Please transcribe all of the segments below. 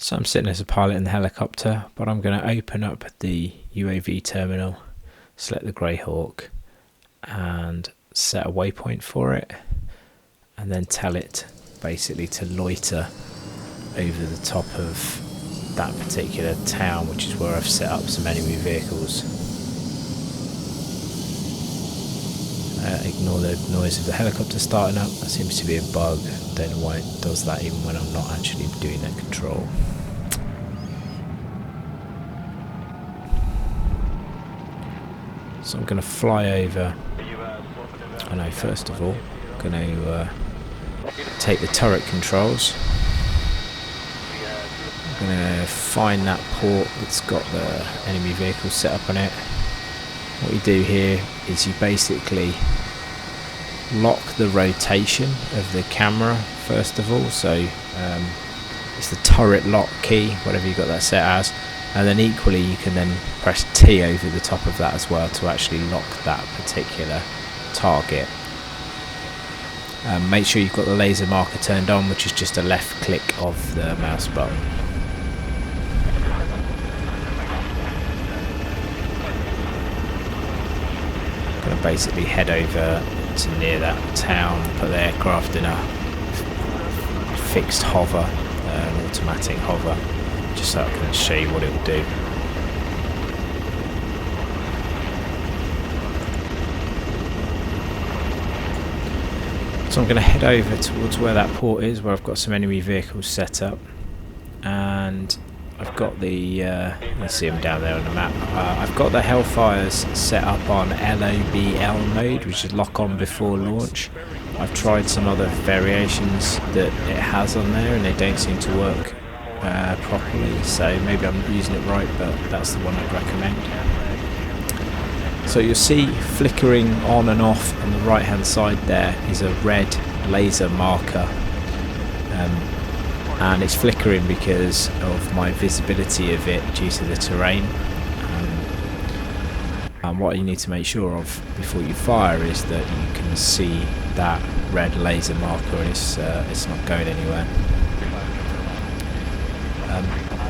So I'm sitting as a pilot in the helicopter, but I'm going to open up the UAV terminal, select the Grayhawk and set a waypoint for it, and then tell it basically to loiter over the top of that particular town, which is where I've set up some enemy vehicles. Ignore the noise of the helicopter starting up. That seems to be a bug. Don't know why it does that even when I'm not actually doing that control. So I'm going to fly over. I know, first of all, I'm going to take the turret controls. I'm going to find that port that's got the enemy vehicle set up on it. What you do here is you basically lock the rotation of the camera first of all, so it's the turret lock key, whatever you got that set as, and then equally you can then press T over the top of that as well to actually lock that particular target. Make sure you've got the laser marker turned on, which is just a left click of the mouse button. Going to basically head over to near that town, put the aircraft in a fixed hover, an automatic hover, just so I can show you what it will do. So I'm going to head over towards where that port is, where I've got some enemy vehicles set up, and I've got the, you see them down there on the map, I've got the Hellfires set up on LOBL mode, which is lock on before launch. I've tried some other variations that it has on there and they don't seem to work properly, so maybe I'm not using it right, but that's the one I'd recommend. So you'll see flickering on and off on the right hand side there is a red laser marker. And it's flickering because of my visibility of it due to the terrain. And what you need to make sure of before you fire is that you can see that red laser marker and it's not going anywhere.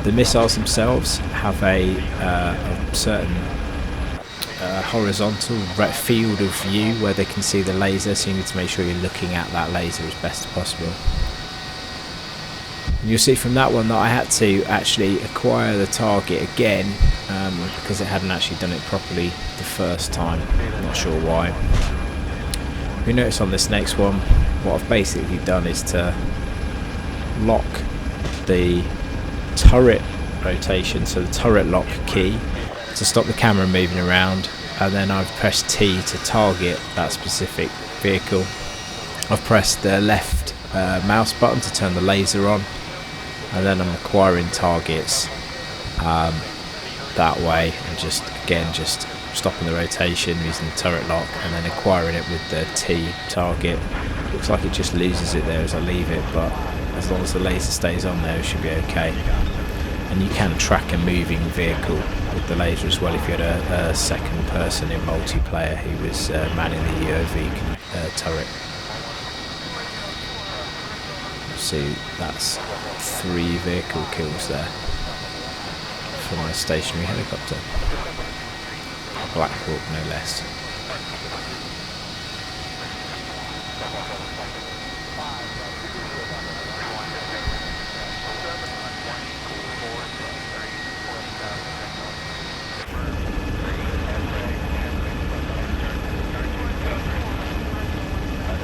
The missiles themselves have a certain horizontal field of view where they can see the laser, so you need to make sure you're looking at that laser as best as possible. You'll see from that one that I had to actually acquire the target again because it hadn't actually done it properly the first time. I'm not sure why. You notice on this next one, what I've basically done is to lock the turret rotation, so the turret lock key, to stop the camera moving around, and then I've pressed T to target that specific vehicle. I've pressed the left mouse button to turn the laser on, and then I'm acquiring targets that way, and just stopping the rotation using the turret lock and then acquiring it with the T target. Looks like it just loses it there as I leave it, but as long as the laser stays on there it should be okay. And you can track a moving vehicle with the laser as well if you had a second person in multiplayer who was manning the UAV turret. See, that's 3 vehicle kills there for my stationary helicopter. Blackhawk no less.